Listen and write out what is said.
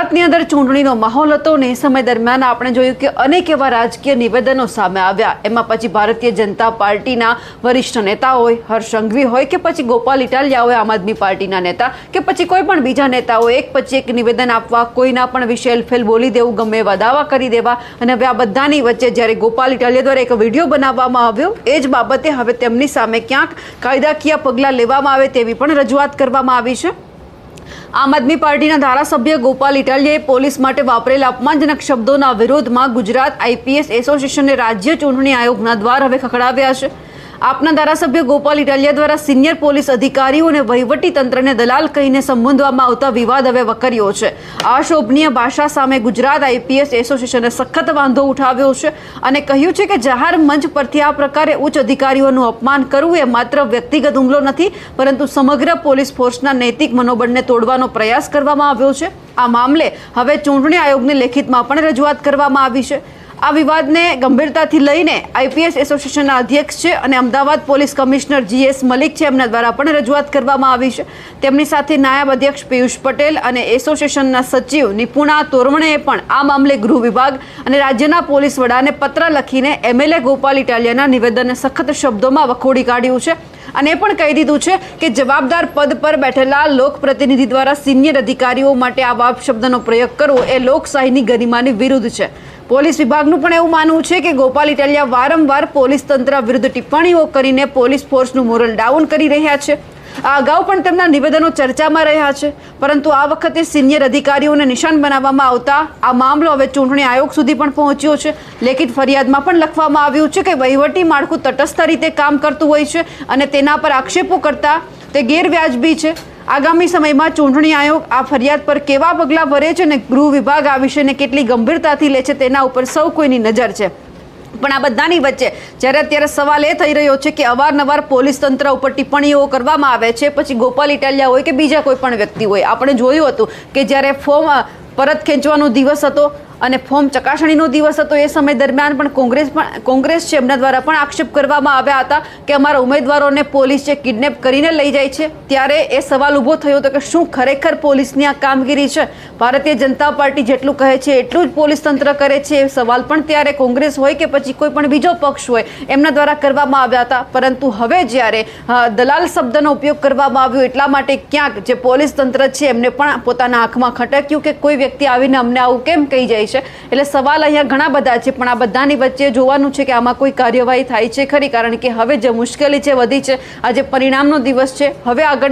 ગુજરાતની અંદર ચૂંટણીનો માહોલ હતો ને એ સમય દરમિયાન આપણે જોયું કે અનેક એવા રાજકીય નિવેદનો સામે આવ્યા। એમાં પછી ભારતીય જનતા પાર્ટીના વરિષ્ઠ નેતા હોય, હર્ષ સંઘવી હોય કે પછી ગોપાલ ઇટાલિયા હોય આમ આદમી પાર્ટીના નેતા કે પછી કોઈ પણ બીજા નેતાઓ એક પછી એક નિવેદન આપવા, કોઈના પણ વિશે એલફેલ બોલી દેવું, ગમે એવા દાવા કરી દેવા। અને હવે આ બધાની વચ્ચે જ્યારે ગોપાલ ઇટાલિયા દ્વારા એક વિડીયો બનાવવામાં આવ્યો એ જ બાબતે હવે તેમની સામે ક્યાંક કાયદાકીય પગલાં લેવામાં આવે તેવી પણ રજૂઆત કરવામાં આવી છે। આમ આદમી પાર્ટીના ધારાસભ્ય ગોપાલ ઇટાલિયાએ પોલીસ માટે વાપરેલા અપમાનજનક શબ્દોના વિરોધમાં ગુજરાત આઈપીએસ એસોસિએશનને રાજ્ય ચૂંટણી આયોગના દ્વાર હવે ખખડાવ્યા છે। આપના ધારાસભ્ય ગોપાલ ઇટાલિયા દ્વારા સિનિયર પોલીસ અધિકારીઓ અને વહીવટી તંત્રને દલાલ કહીને સંબોધવામાં આવતા વિવાદ હવે વકર્યો છે। અશોભનીય ભાષા સામે ગુજરાત આઈપીએસ એસોસિએશને સખત વાંધો ઉઠાવ્યો છે અને કહ્યું છે કે જાહેર મંચ પરથી આ પ્રકારે ઉચ્ચ અધિકારીઓનું અપમાન કરવું એ માત્ર વ્યક્તિગત હુમલો નથી, પરંતુ સમગ્ર પોલીસ ફોર્સના નૈતિક મનોબળને તોડવાનો પ્રયાસ કરવામાં આવ્યો છે। આ મામલે હવે ચૂંટણી આયોગને લેખિતમાં પણ રજૂઆત કરવામાં આવી છે। આ વિવાદને ગંભીરતાથી લઈને આઈપીએસ એસોસિએશનના અધ્યક્ષ છે અને Ahmedabad police commissioner GS Malik છે, એમના દ્વારા પણ રજૂઆત કરવામાં આવી છે। તેમની સાથે નાયબ અધ્યક્ષ પિયુષ પટેલ અને એસોસિએશનના સચિવ નિપુણા તોરવણેએ પણ આ મામલે ગૃહ વિભાગ અને રાજ્યના પોલીસ વડાને પત્ર લખીને એમએલએ ગોપાલ ઇટાલિયાના નિવેદનને સખત શબ્દોમાં વખોડી કાઢ્યું છે અને એ પણ કહી દીધું છે કે જવાબદાર પદ પર બેઠેલા લોકપ્રતિનિધિ દ્વારા સિનિયર અધિકારીઓ માટે આવા શબ્દનો પ્રયોગ કરવો એ લોકશાહીની ગરિમાની વિરુદ્ધ છે। પોલીસ વિભાગનું પણ એવું માનવું છે કે ગોપાલ ઇટાલિયા વારંવાર પોલીસ તંત્ર વિરુદ્ધ ટિપ્પણીઓ કરીને પોલીસ ફોર્સનું મોરલ ડાઉન કરી રહ્યા છે। આ અગાઉ પણ તેમના નિવેદનો ચર્ચામાં રહ્યા છે, પરંતુ આ વખતે સિનિયર અધિકારીઓને નિશાન બનાવવામાં આવતા આ મામલો હવે ચૂંટણી આયોગ સુધી પણ પહોંચ્યો છે। લેખિત ફરિયાદમાં પણ લખવામાં આવ્યું છે કે વહીવટી માળખું તટસ્થ રીતે કામ કરતું હોય છે અને તેના પર આક્ષેપો કરતા તે ગેરવ્યાજબી છે। આગામી સમયમાં ચૂંટણી આયોગ આ ફરિયાદ પર કેવા પગલાં ભરે છે અને ગૃહ વિભાગ આ વિષયને કેટલી ગંભીરતાથી લે છે તેના ઉપર સૌ કોઈની નજર છે। પણ આ બધાની વચ્ચે જ્યારે અત્યારે સવાલ એ થઈ રહ્યો છે કે અવારનવાર પોલીસ તંત્ર ઉપર ટિપ્પણીઓ કરવામાં આવે છે, પછી ગોપાલ ઇટાલિયા હોય કે બીજા કોઈ પણ વ્યક્તિ હોય, આપણે જોયું હતું કે જ્યારે ફોર્મ પરત ખેંચવાનો દિવસ હતો અને ફોર્મ ચકાસણીનો દિવસ હતો એ સમય દરમિયાન પણ કોંગ્રેસ છે એમના દ્વારા પણ આક્ષેપ કરવામાં આવ્યા હતા કે અમારા ઉમેદવારોને પોલીસ જે કિડનેપ કરીને લઈ જાય છે। ત્યારે એ સવાલ ઊભો થયો હતો કે શું ખરેખર પોલીસની આ કામગીરી છે? ભારતીય જનતા પાર્ટી જેટલું કહે છે એટલું જ પોલીસ તંત્ર કરે છે? એ સવાલ પણ ત્યારે કોંગ્રેસ હોય કે પછી કોઈ પણ બીજો પક્ષ હોય એમના દ્વારા કરવામાં આવ્યા હતા। પરંતુ હવે જ્યારે દલાલ શબ્દનો ઉપયોગ કરવામાં આવ્યો એટલા માટે ક્યાંક જે પોલીસ તંત્ર છે એમને પણ પોતાના આંખમાં ખટક્યું કે કોઈ વ્યક્તિ આવીને અમને આવું કેમ કહી જાય છે। એટલે સવાલ અહીંયા ઘણા બધા છે, પણ આ બધાની વચ્ચે જોવાનું છે કે આમાં કોઈ કાર્યવાહી થાય છે ખરી, કારણ કે હવે જે મુશ્કેલી છે વધી છે, આજે પરિણામનો દિવસ છે, હવે આગળ